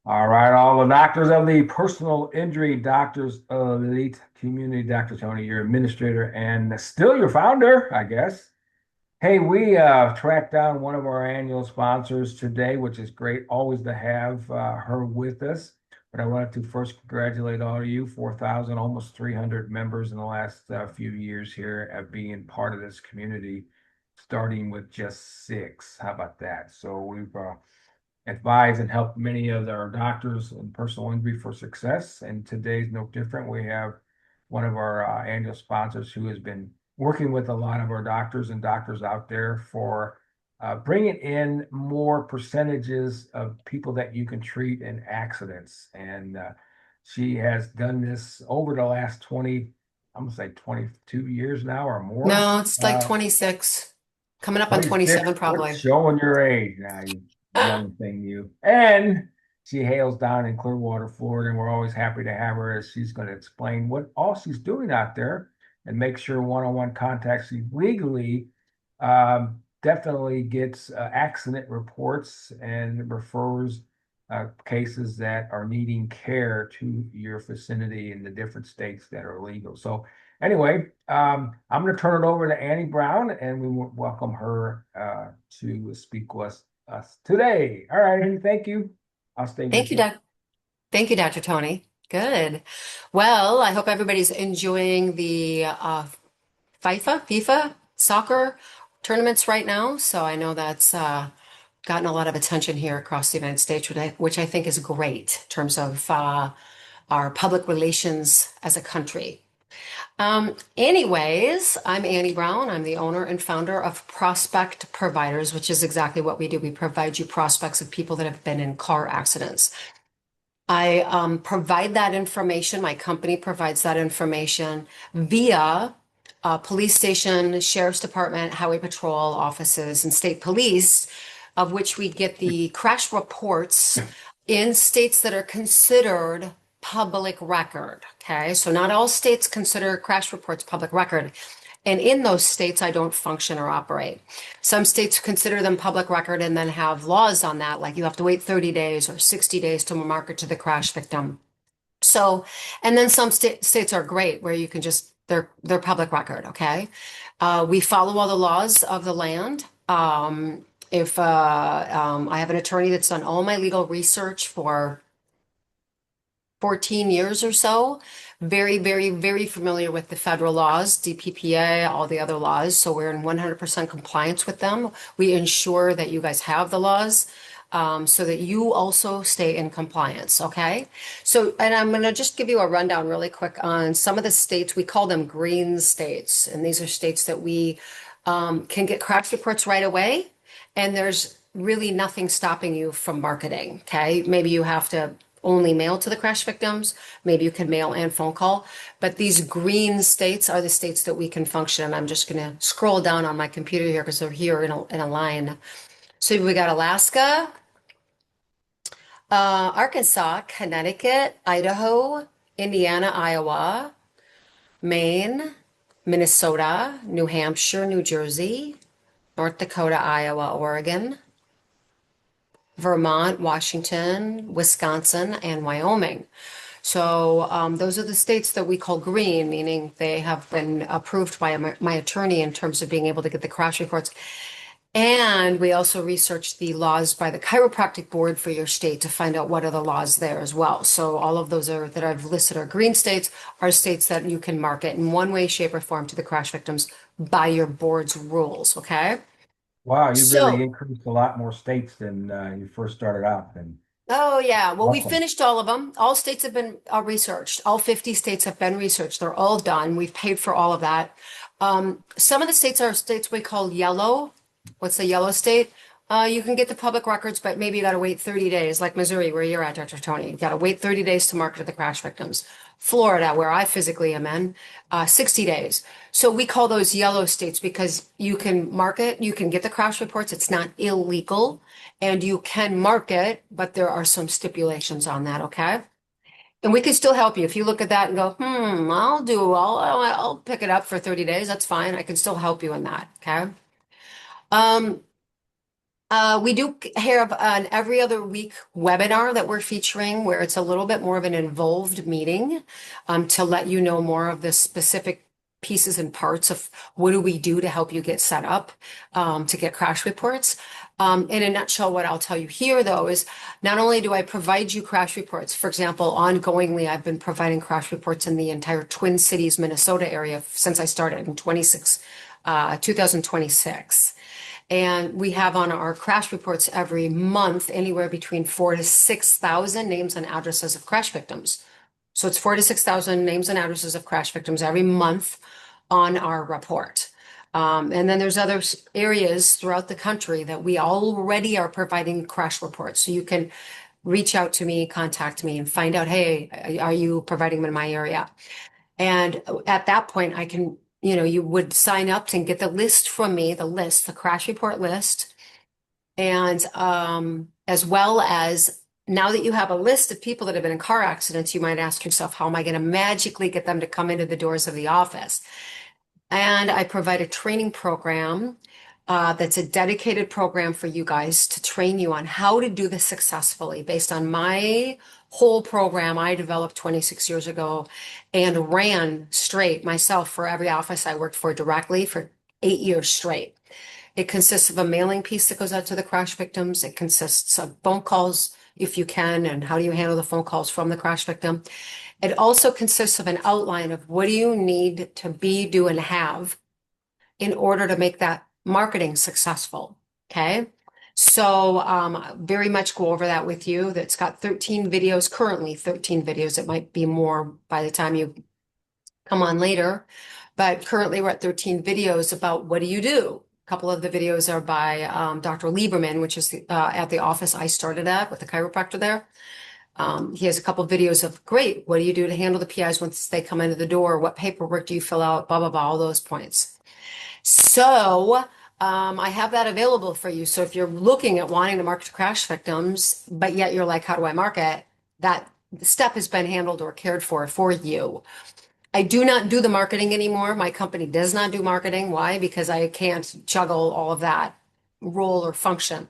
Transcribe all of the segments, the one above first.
All right, all the doctors of the personal injury doctors of the elite community, Dr. Tony, your administrator and still your founder, I guess. Hey, we tracked down one of our annual sponsors today, which is great. Always to have her with us. But I wanted to first congratulate all of you, 4,000, almost 300 members in the last few years here at being part of this community, starting with just six. How about that? So we've advise and help many of our doctors in personal injury for success. And today's no different. We have one of our annual sponsors who has been working with a lot of our doctors and doctors out there for bringing in more percentages of people that you can treat in accidents. And she has done this over the last 20, I'm gonna say 22 years now or more. No, it's like 26, coming up on 26, 27 quit probably. showing your age now, you young thing, you. And she hails down in Clearwater, Florida, and we're always happy to have her as she's going to explain what all she's doing out there and make sure one-on-one contact she legally definitely gets accident reports and refers cases that are needing care to your vicinity in the different states that are legal. So anyway, I'm going to turn it over to Annie Brown, and we welcome her to speak with us today. All right, Annie, thank you. I'll stay Thank you, muted. Doc. Thank you, Dr. Tony. Good. Well, I hope everybody's enjoying the FIFA soccer tournaments right now. So I know that's gotten a lot of attention here across the United States, which I think is great in terms of our public relations as a country. Anyways, I'm Annie Brown. I'm the owner and founder of Prospect Providers, which is exactly what we do. We provide you prospects of people that have been in car accidents. I provide that information. My company provides that information via police station, sheriff's department, highway patrol offices, and state police, of which we get the crash reports in states that are considered public record. Okay, so not all states consider crash reports public record. And in those states, I don't function or operate. Some states consider them public record and then have laws on that, like you have to wait 30 days or 60 days to market to the crash victim. So, and then some states are great where you can just, they're public record, okay? We follow all the laws of the land. If I have an attorney that's done all my legal research for 14 years or so. Very, very, very familiar with the federal laws, DPPA, all the other laws. So we're in 100% compliance with them. We ensure that you guys have the laws so that you also stay in compliance. Okay. So, and I'm going to just give you a rundown really quick on some of the states. We call them green states. And these are states that we can get crash reports right away. And there's really nothing stopping you from marketing. Okay. Maybe you have to only mail to the crash victims. Maybe you can mail and phone call. But these green states are the states that we can function. And I'm just going to scroll down on my computer here because they're here in a line. So we got Alaska, Arkansas, Connecticut, Idaho, Indiana, Iowa, Maine, Minnesota, New Hampshire, New Jersey, North Dakota, Iowa, Oregon, Vermont, Washington, Wisconsin, and Wyoming. So those are the states that we call green, meaning they have been approved by my attorney in terms of being able to get the crash reports. And we also research the laws by the chiropractic board for your state to find out what are the laws there as well. So all of those are that I've listed are green states, are states that you can market in one way, shape, or form to the crash victims by your board's rules. Okay. Wow, you really So increased a lot more states than you first started out. And oh, yeah. Well, we awesome. finished all of them. All states have been researched. All 50 states have been researched. They're all done. We've paid for all of that. Some of the states are states we call yellow. What's the yellow state? You can get the public records, but maybe you got to wait 30 days, like Missouri, where you're at, Dr. Tony. You got to wait 30 days to market to the crash victims. Florida, where I physically am in, 60 days. So we call those yellow states because you can market, you can get the crash reports. It's not illegal and you can market, but there are some stipulations on that, okay? And we can still help you. If you look at that and go, I'll pick it up for 30 days. That's fine. I can still help you in that, okay? Um, We do have an every other week webinar that we're featuring where it's a little bit more of an involved meeting to let you know more of the specific pieces and parts of what do we do to help you get set up to get crash reports. In a nutshell, what I'll tell you here though is not only do I provide you crash reports, for example, ongoingly, I've been providing crash reports in the entire Twin Cities, Minnesota area since I started in 2026. And we have on our crash reports every month anywhere between 4 to 6,000 names and addresses of crash victims. So it's 4 to 6,000 names and addresses of crash victims every month on our report. And then there's other areas throughout the country that we already are providing crash reports. So you can reach out to me, contact me, and find out, hey, are you providing them in my area? And at that point, I can, you would sign up and get the list from me, the crash report list. And as well as now that you have a list of people that have been in car accidents, you might ask yourself, how am I going to magically get them to come into the doors of the office? And I provide a training program that's a dedicated program for you guys to train you on how to do this successfully based on my whole program I developed 26 years ago and ran straight myself for every office I worked for directly for 8 years straight. It consists of a mailing piece that goes out to the crash victims. It consists of phone calls, if you can, and how do you handle the phone calls from the crash victim. It also consists of an outline of what do you need to be, do, and have in order to make that marketing successful. Okay. So very much go over that with you. That's got 13 videos, currently 13 videos. It might be more by the time you come on later, but currently we're at 13 videos about what do you do? A couple of the videos are by Dr. Lieberman, which is at the office I started at with the chiropractor there. He has a couple of videos of great. What do you do to handle the PIs once they come into the door? What paperwork do you fill out? Blah, blah, blah, all those points. So I have that available for you. So if you're looking at wanting to market to crash victims, but yet you're like, how do I market? That step has been handled or cared for you. I do not do the marketing anymore. My company does not do marketing. Why? Because I can't juggle all of that role or function.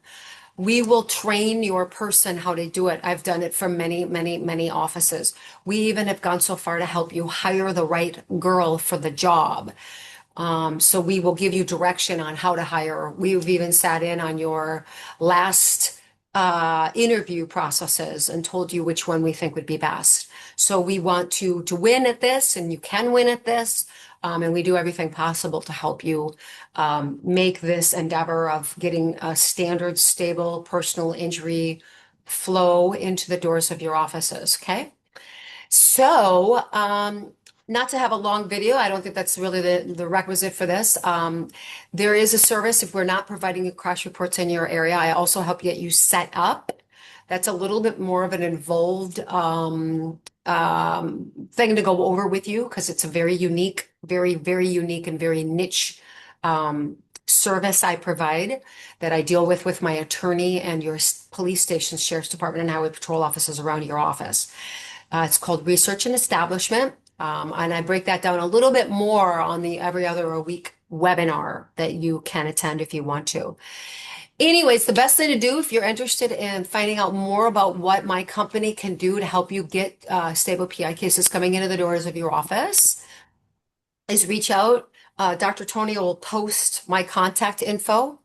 We will train your person how to do it. I've done it for many, many, many offices. We even have gone so far to help you hire the right girl for the job. So we will give you direction on how to hire. We've even sat in on your last interview processes and told you which one we think would be best. So we want to win at this, and you can win at this. And we do everything possible to help you make this endeavor of getting a standard, stable personal injury flow into the doors of your offices. Okay. So, not to have a long video, I don't think that's really the requisite for this. There is a service if we're not providing you crash reports in your area. I also help get you set up. That's a little bit more of an involved thing to go over with you because it's a very unique, very, very unique and very niche service I provide that I deal with my attorney and your police station, sheriff's department, and highway patrol officers around your office. It's called Research and Establishment. And I break that down a little bit more on the every other week webinar that you can attend if you want to. Anyways, the best thing to do if you're interested in finding out more about what my company can do to help you get stable PI cases coming into the doors of your office is reach out. Dr. Tony will post my contact info.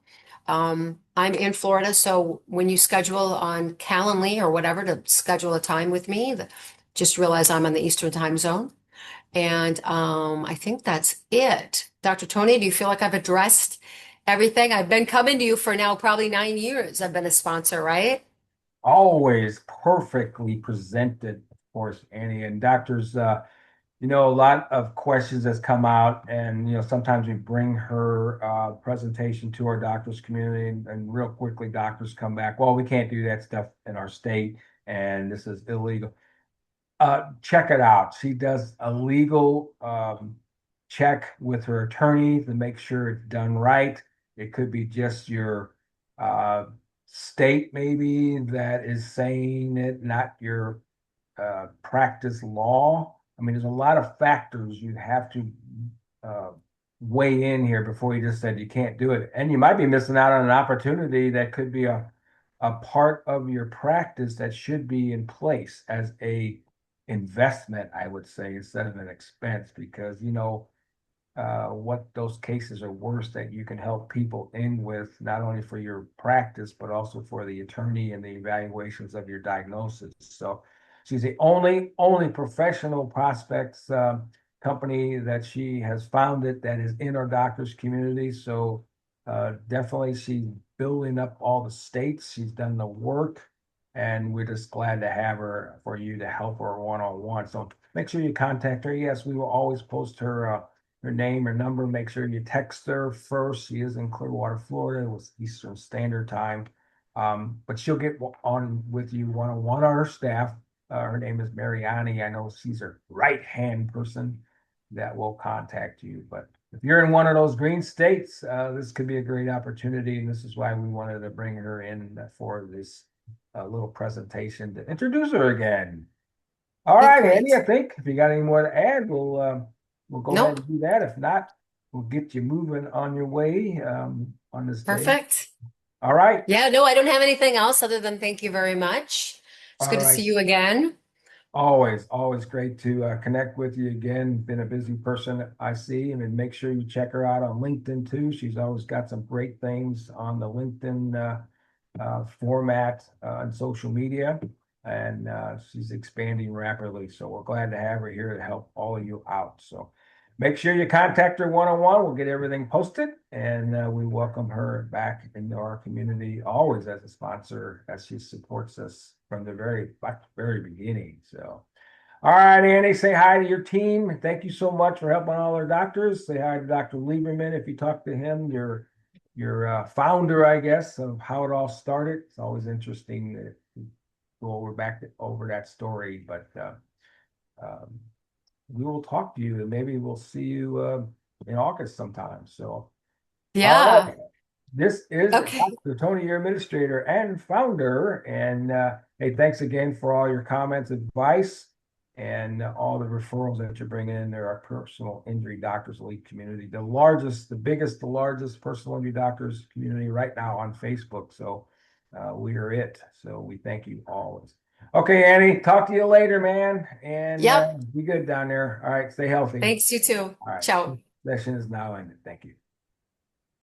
I'm in Florida, so when you schedule on Calendly or whatever to schedule a time with me, just realize I'm on the Eastern time zone. And I think that's it. Dr. Tony, do you feel like I've addressed everything? I've been coming to you for now probably 9 years. I've been a sponsor, right? Always perfectly presented, of course, Annie. And doctors, a lot of questions that's come out, and sometimes we bring her presentation to our doctors community, and real quickly, doctors come back. Well, we can't do that stuff in our state, and this is illegal. Check it out. She does a legal check with her attorney to make sure it's done right. It could be just your state maybe that is saying it, not your practice law. I mean, there's a lot of factors you have to uh, weigh in here before you just said you can't do it. And you might be missing out on an opportunity that could be a part of your practice that should be in place as a investment, I would say, instead of an expense, because what those cases are worth that you can help people in with, not only for your practice, but also for the attorney and the evaluations of your diagnosis. So she's the only professional prospects company that she has founded that is in our doctors community. So definitely she's building up all the states. She's done the work, and we're just glad to have her for you to help her one-on-one. So make sure you contact her. Yes, we will always post her name or number. Make sure you text her first. She is in Clearwater, Florida. It was Eastern Standard Time. But she'll get on with you one-on-one on her staff. Her name is Mariani. I know she's her right-hand person that will contact you. But if you're in one of those green states, this could be a great opportunity. And this is why we wanted to bring her in for this little presentation to introduce her again. All Okay, right, great. Andy, I think if you got any more to add, we'll go ahead Nope. and do that. If not, we'll get you moving on your way on this day. Perfect. All right. Yeah, no, I don't have anything else other than thank you very much. It's All good to right. see you again. Always great to connect with you again. Been a busy person, I see, and then make sure you check her out on LinkedIn too. She's always got some great things on the LinkedIn format on social media, and she's expanding rapidly. So we're glad to have her here to help all of you out. So make sure you contact her one-on-one. We'll get everything posted, and we welcome her back into our community always as a sponsor, as she supports us from the very beginning. So. All right, Andy, say hi to your team. Thank you so much for helping all our doctors. Say hi to Dr. Lieberman if you talk to him, your founder, I guess, of how it all started. It's always interesting to go over that story, but um, we will talk to you and maybe we'll see you in August sometime. So, all Yeah. right. This is Okay. Dr. Tony, your administrator and founder. And hey, thanks again for all your comments, advice, and all the referrals that you're bringing in there. Our personal injury doctors elite community, the largest personal injury doctors community right now on Facebook. So we are it. So we thank you always. Okay, Annie, talk to you later, man. And Yep. be good down there. All right, stay healthy. Thanks, you too. All right, Ciao. session is now ended. Thank you.